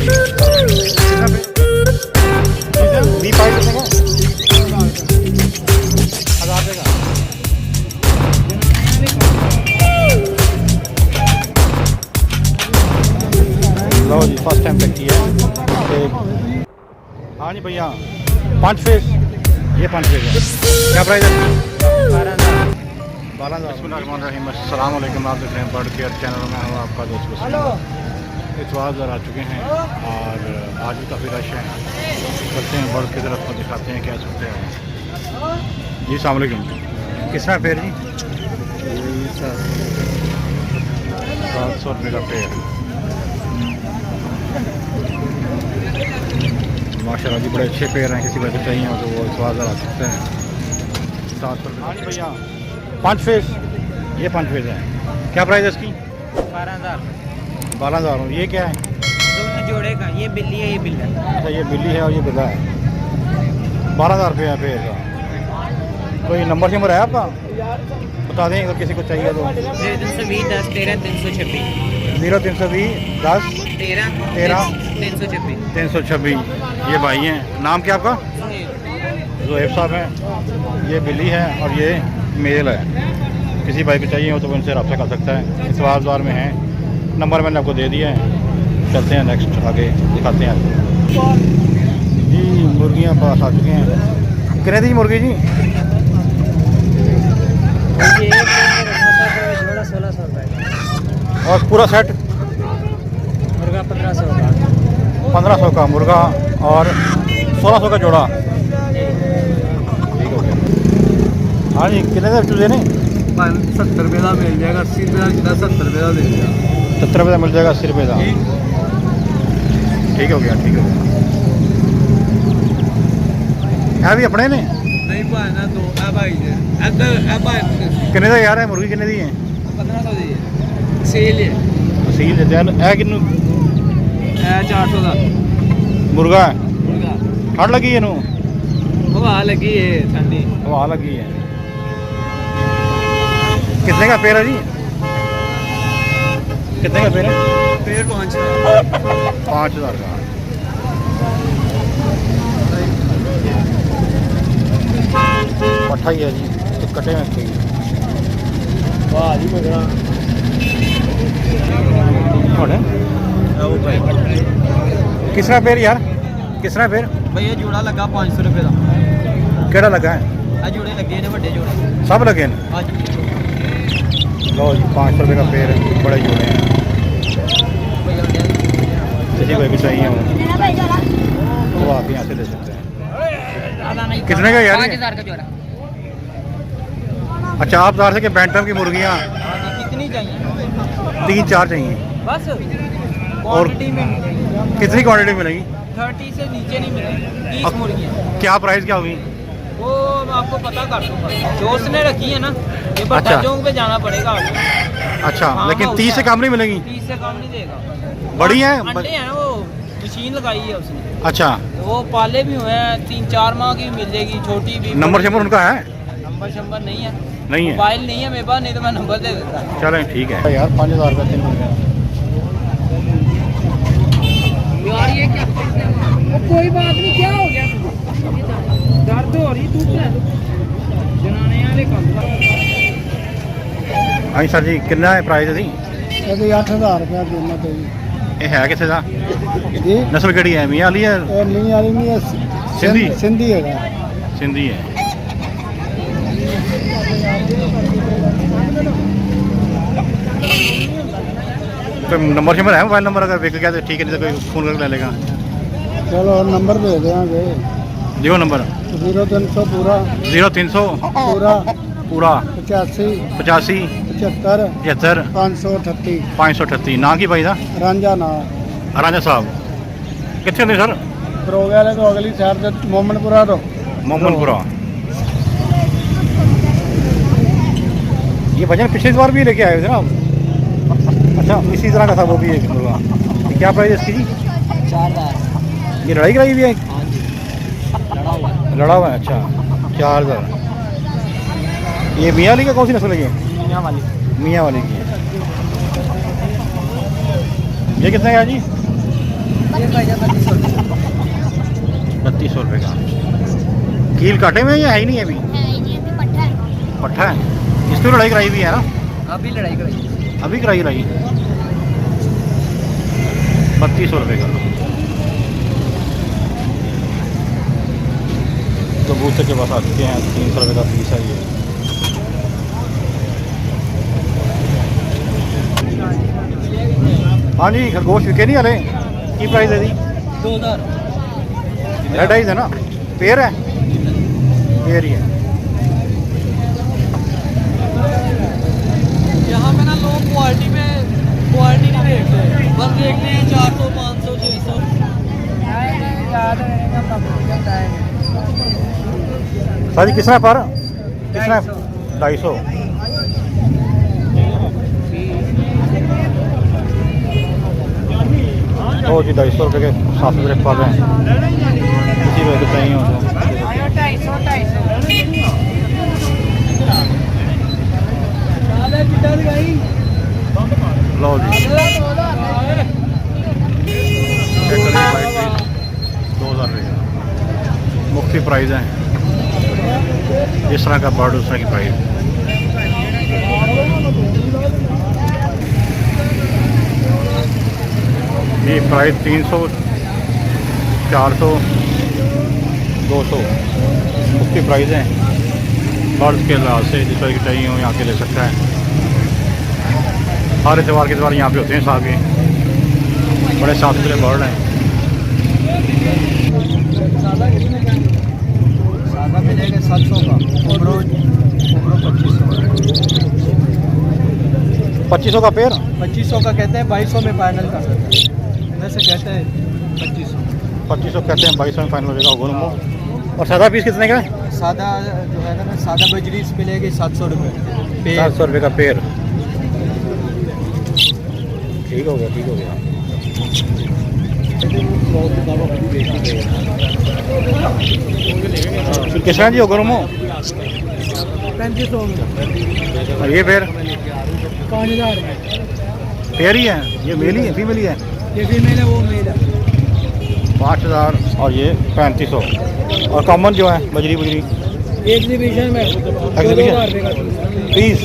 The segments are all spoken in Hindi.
लो जी फर्स्ट टाइम देखी है। हाँ जी भैया 5 फेस, ये 5 फेस है, क्या प्राइस है? 12,000। अस्सलाम वालेकुम, आप देख रहे हैं बर्ड केयर चैनल में हूँ आपका दोस्त वसीम। इतवार आ चुके हैं और आज भी काफ़ी रश है। चलते हैं बर्ड की तरफ को दिखाते हैं क्या सकते हैं। जी अस्सलाम वालेकुम, किस तरह पेड़ जी? 700 रुपये का पेड़ माशाल्लाह जी, बड़े अच्छे पेड़ हैं। किसी वजह से चाहिए हो तो वो इतवार आ सकते हैं। 700 रुपये। हाँ जी भैया 5 फेस, ये 5 फेस है, क्या प्राइस है इसकी? 12,000। 12,000। ये क्या है? दोनों जोड़े का, ये बिल्ली है, ये बिल्ला है। अच्छा ये बिल्ली है और ये बिल्ला है। 12,000 रुपये है पेड़ का। कोई नंबर शंबर है आपका, बता दें अगर किसी को चाहिए तो। 0320 10 13 326। 0320 10 13 326। 326। ये भाई हैं, नाम क्या आपका? ज़ोएब साहब हैं। ये बिल्ली है और ये मेल है। किसी भाई को चाहिए हो तो उनसे रब्ता कर सकता है। इतवार में है, नंबर मैंने आपको दे दिया है। चलते हैं नेक्स्ट आगे दिखाते हैं जी। मुर्गियाँ पास आ चुके हैं। कितने दी मुर्गी जी? जोड़ा 1600 रुपये और पूरा सेट? मुर्गा 1500 का। 1500 का मुर्गा और 1600 का जोड़ा। ठीक हो गया। हाँ जी कितने का चूजे ने? 70 रुपये का मिल जाएगा, 80 रुपये का, 70 रुपये का मिल जाएगा। 70 रुपये का मिल जाएगा, 80 रुपये का। ठीक हो गया, ठीक हो गया। है भी अपने ने? नहीं पाना तो भाई कितने का यार है मुर्गी? कितने दी है? 1500 दी है। सेल है, सील देते हैं। है किनू? 400 का मुर्गा है। मुर्गा। ठंड लगी है नू? हवा लगी है ठंडी। हवा लगी है। कितने का पेड़ है जी? कितने का पेड़ है? पेड़ 5,000। 5,000 का। पट्ठा ही है जी, तो कटे में चाहिए। वाह जी मुर्गा। किस तरह पेड़ यार? किस तरह पेड़? भैया जोड़ा लगा 500 रुपये का। केड़ा लगा है? आ जोड़े लगे ने, बड़े जोड़े। सब लगे हैं। आज लो जी 500 रुपये का पेड़, बड़े जोड़े हैं। किसी भाई को चाहिए हो तो आप यहाँ से ले सकते हैं। कितने का यार? 5,000 का जोड़ा। अच्छा आप बता रहे थे कि बैंटम की मुर्गियाँ कितनी चाहिए? 3-4 चाहिए। बस क्वांटिटी में मिलेगी। कितनी क्वांटिटी मिलेगी? 30 से नीचे नहीं मिलेगी। 30 मुर्गियाँ। क्या प्राइस क्या होगी? वो मैं आपको पता कर दूँगा। जोश ने रखी है ना, ये बता अच्छा। चौक पे जाना पड़ेगा आपको। अच्छा हाँ, लेकिन हाँ, 30 से कम नहीं मिलेगी? 30 से कम नहीं देगा। बड़ी है? अंडे हैं ना, वो मशीन लगाई है उसने। अच्छा वो पाले भी हुए हैं, 3-4 माह की मिल जाएगी, छोटी भी। नंबर शंबर उनका है? नंबर शंबर नहीं है, नहीं है? मोबाइल नहीं है मेरे पास, नहीं तो मैं नंबर दे देता। चलें ठीक है यार। 5,000 रुपये 3 मुर्गे। यार ये क्या? वो कोई बात नहीं, क्या हो गया? दर्द हो रही तू क्या? जनाने वाले काम। हाँ सर जी कितना है प्राइस जी? 8,000 रुपया देना चाहिए ये है किसे का? जी। नस्ल केड़ी है? मियाँ वाली है? नहीं वाली नहीं है, सिंधी? सिंधी है। सिंधी है। कोई नंबर शंबर है? मोबाइल नंबर अगर बिक गया तो ठीक है, नहीं तो कोई फ़ोन करके ले लेगा। चलो नंबर दे देंगे। दियो नंबर। 0300 पूरा 0300 पूरा पूरा 85 85 75 75 538 538। ना की भाई दा? रांझा ना राजा साहब कितने ने सर? प्रोगे वाले तो अगली शहर से मोमनपुरा तो मोहम्मदपुरा। ये भजन पिछली बार भी लेके आए थे ना? अच्छा इसी तरह का था वो भी एक मुर्गा। ये क्या प्राइस है इसकी जी? 4,000। ये लड़ाई कराई हुई है? हाँ जी, लड़ा हुआ है। लड़ा हुआ है। अच्छा 4,000। ये मियाँ वाली का कौन सी नस्ल है? मियाँ वाली। मियाँ वाली की है। ये कितना है जी? ये भाईजान 3200 रुपये का। कील काटे में या है ही नहीं अभी? पट्ठा है। इसकी लड़ाई कराई भी है ना? अभी लड़ाई कराई, अभी कराई 3200 रुपये का। कबूतर के पास आ चुके हैं, 300 रुपये का पीस है ये। हाँ जी, खरगोश विके नहीं हले की प्राइस है जी? 2000 रेड आइज है ना? पेयर है, पेयर ही है। यहाँ पे ना लोग क्वालिटी नहीं देखते, बस देखते हैं 400 500 600। सर जी कितना पर? कितना? 250। ओ जी 250 रुपये के 7 रुपये पास हैं। किसी वजह से चाहिए हो तो 250 लो जी। 2000 रुपये मुख्तलिफ प्राइस हैं। जिस तरह का बर्ड उस तरह की प्राइस। ये प्राइस 300 400 200 मुख्तलिफ प्राइस हैं। बर्ड्स के लिहाज से जिस तरह की चाहिए हो यहाँ के ले सकता है। हर एतवार के एतवार यहाँ पे होते हैं साहब, ये बड़े साफ सुथरे बर्ड हैं। सादा मिलेगा 700 का, कोबरो 2500 का पेयर। 2500 का कहते हैं, 2200 में फाइनल कर सकते हैं। वैसे कहते हैं 2500 कहते हैं, 2200 में फाइनल हो जाएगा गोलमो। और सादा पीस कितने का है? सादा जो है ना, सादा बजरी मिलेगी 700 रुपये। 700 रुपये का पेयर। ठीक हो गया, ठीक हो गया। फिर किस तरह जी हो गोलमो? 3500 और ये पेयर 5000 पेयर ही है? ये मेल ही है, फीमेल ही है? ये फीमेल है, वो मेल है। 5000 और ये 3500। और कॉमन जो है बजरी बजरी एग्जीबिशन में एग्जीबिशन 2000 रुपये का पीस।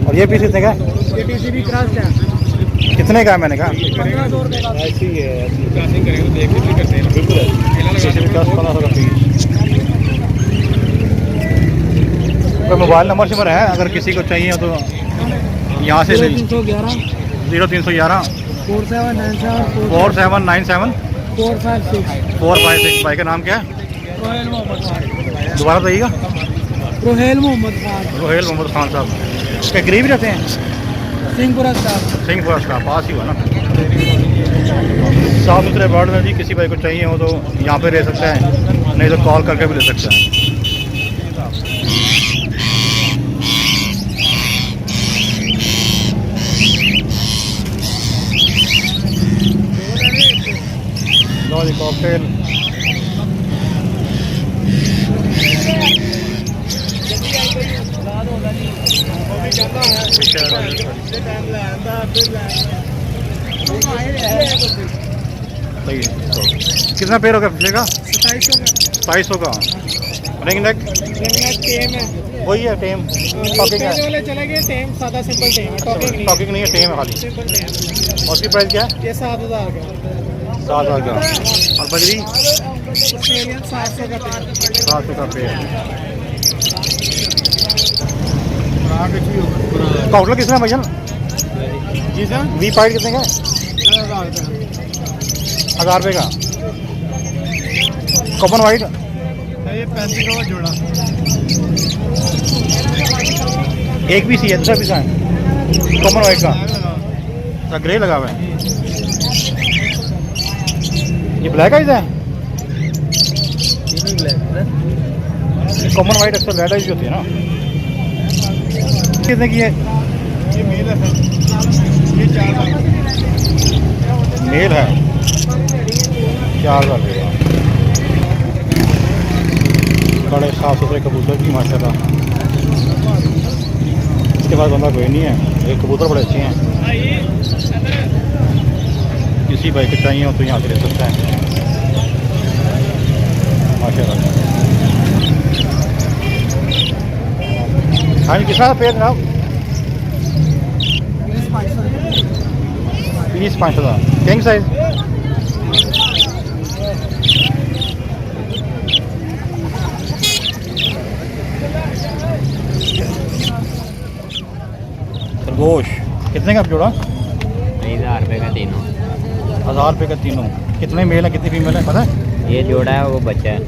और ये पीस कितने का है? ये टीसीबी क्रॉस है, कितने का है मैंने कहा? 1500 रुपये का। ऐसी है, बिल्कुल 1500 का पीस। कोई मोबाइल नंबर शंबर है अगर किसी को चाहिए हो तो यहाँ से ले? 0311 0311 4797 4797 456 456। भाई का नाम क्या है? रोहेल मोहम्मद खान। दोबारा बताइएगा। रोहेल मोहम्मद खान, रोहेल मोहम्मद खान साहब के करीब रहते हैं? सिंहपुरा स्टाफ। सिंहपुरा का पास ही हुआ ना। साफ सुथरे बर्ड में जी, किसी भाई को चाहिए हो तो यहाँ पे ले सकता है, नहीं तो कॉल करके भी ले सकता है। कॉकटेल कितना पेड़ होगा पिछले का? 2700 का। रिंग नेक वही है, टेम टॉकिंग है? चले गए टेम, सादा सिंपल टेम है, टॉकिंग नहीं है, टेम है खाली। सिंपल टेम। और उसकी प्राइस क्या है? ये 7000 का। 7000 का। और बजरी ऑस्ट्रेलियन 700 का पेड़। 700 का पेड़। काउंटर कितना भैया? जी सर, वी पाइट कितने का है? 1000 रुपये का। कॉमन वाइट ये 3500 का जोड़ा। एक पीस ही है, दूसरा पीस है कॉमन वाइट का। अच्छा, ग्रे लगा हुआ है। ये ब्लैक आइज है? कॉमन वाइट अक्सर रेड आइज होती है ना। कितने की है? ये मेल है सर, ये 4000 मेल है। 4000 रुपये का। बड़े साफ सुथरे कबूतर की माशाल्लाह। इसके बाद बंदा कोई नहीं है। ये कबूतर बड़े अच्छे हैं। किसी भाई को चाहिए हो तो यहाँ से ले सकता है माशाल्लाह। हाँ जी, कितना पेड़ जनाब? 20-500 का किंग साइज। खरगोश कितने का जोड़ा? 1000 रुपये का तीनों। 1000 रुपये का तीनों। कितने मेल है कितनी फीमेल है पता है? ये जोड़ा है वो बच्चा है।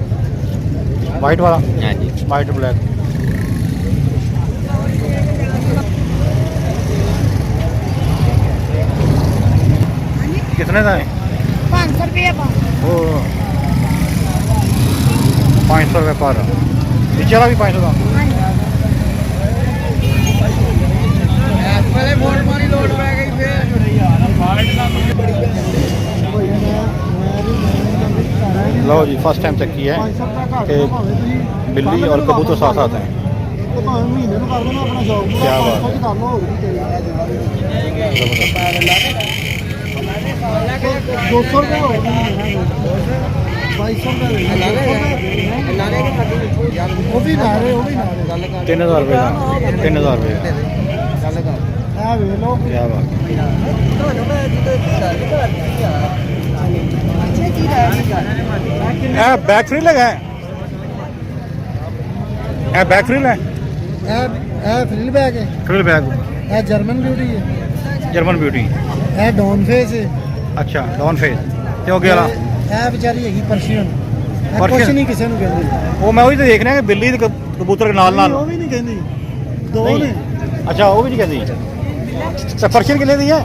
वाइट वाला? हाँ जी। White black. कितने का है? 500 रुपये का। ओ 500 रुपये पर। नीचे वाला भी 500 का। लो जी, फर्स्ट टाइम चेक किया है कि बिल्ली और कबूतर साथ साथ हैं। क्या बात है। 200 रुपये हो 2200 वो भी नारे 3000 रुपये का। 3000 रुपये का। वे लो क्या बात है। बैक फ्री लगा है? बैक फ्री है? फ्रिल बैग है फ्रिल बैग। जर्मन ब्यूटी है जर्मन ब्यूटी। डॉन फेस है अच्छा, डॉन फेस ਤੇ ਹੋ ਗਿਆ ਇਹ ਵਿਚਾਰੀ ਹੈਗੀ ਪਰਸ਼ੀਅਨ ਕੁਛ Persian? ਨਹੀਂ ਕਿਸੇ ਨੂੰ ਕਹਿੰਦੀ ਉਹ ਮੈਂ ਉਹੀ ਤਾਂ ਦੇਖ ਰਿਹਾ ਕਿ ਬਿੱਲੀ ਤੇ ਕਬੂਤਰ ਦੇ ਨਾਲ ਨਾਲ। ਉਹ ਵੀ ਨਹੀਂ ਕਹਿੰਦੀ ਦੋ ਨਹੀਂ। ਨੇ ਅੱਛਾ, ਉਹ ਵੀ ਨਹੀਂ ਕਹਿੰਦੀ। ਤੇ ਪਰਸ਼ੀਅਨ ਕਿੰਨੇ ਦੀ ਹੈ?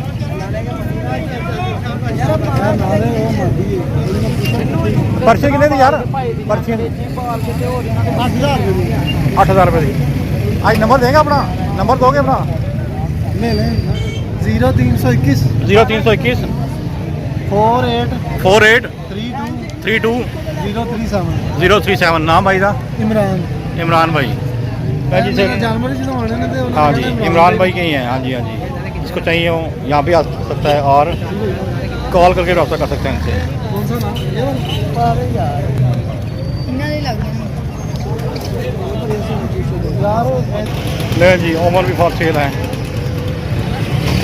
ਨਾਲੇ ਉਹ ਮੰਦੀ ਹੈ ਪਰਸ਼ੀਅਨ ਕਿੰਨੇ ਦੀ ਯਾਰ? ਪਰਸ਼ੀਅਨ 8000 ਰੁਪਏ 8000 रुपये ਦੀ। आज नंबर देगा अपना? नंबर दोगे अपना? ले लें 0321 0321 48 48 32 32 037 037। नाम भाई का? इमरान इमरान भाई। भाई जी से जानवर ही बनवाने ने ते हाँ जी, इमरान भाई के ही हैं। हाँ जी हाँ जी, इसको चाहिए हो यहाँ भी आ सकता है और कॉल करके रब्ता कर सकते हैं इनसे। कौन सा नाम ये वाला यार इन्ना नहीं लगना। यार ले जी, ओवन भी फॉर सेल है।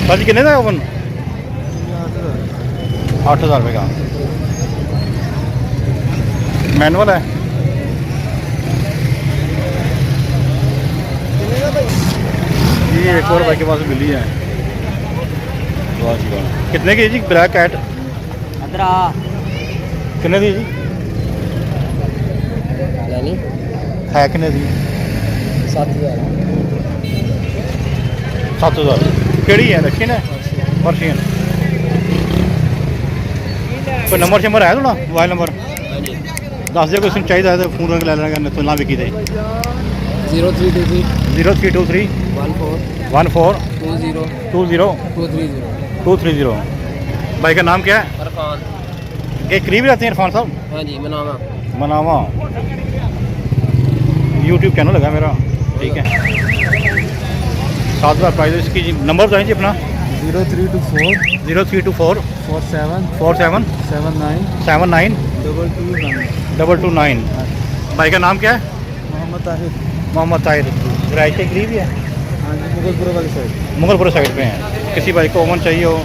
भाजी कितने का है ओवन? 8000 रुपये का। मैनुअल है। ये एक और भाई के पास बिल्ली है। वाह जी वाह। कितने की है जी ब्लैक कैट? 15 कितने दी जी? यानी है कितने दी? 7000 7000। केड़ी है? रशियन है? पर्शियन। कोई नंबर शंबर है थोड़ा मोबाइल नंबर दस दियो, किसी चाहिए तो फोन करके ले लेना तो ना बिकी दे। 0323 0323 14 20 230। भाई का नाम क्या है? इरफान। एक करीब रहते हैं इरफान साहब? हाँ जी, मनावा। मनावा यूट्यूब चैनल लगा मेरा, ठीक है। 7000 प्राइस है इसकी। नंबर बताइए जी अपना। 0324 0324 47 47 79 79 229 229। भाई का नाम क्या है? मोहम्मद ताहिर। मोहम्मद ताहिर। राइट के करीब ही है? हाँ जी, मुगलपुर वाली साइड। मुगलपुर साइड पे हैं। किसी भाई को ओवन चाहिए हो,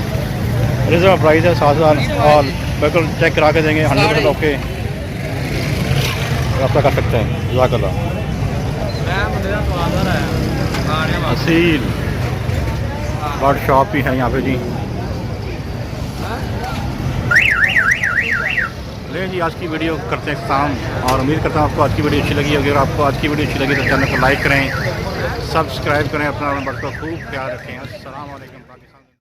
रिजर्व प्राइस है 7000 और बिल्कुल चेक करा के देंगे 100% ओके। रब्ता कर सकते हैं। जज़ाकल्लाह। असील बर्ड शॉप भी है यहाँ पे जी। ले जी, आज की वीडियो करते हैं काम और उम्मीद करता हूँ आपको आज की वीडियो अच्छी लगी होगी। अगर आपको आज की वीडियो अच्छी लगी तो चैनल को लाइक करें, सब्सक्राइब करें, अपना नंबर का खूब ख्याल रखें। अस्सलाम वालेकुम।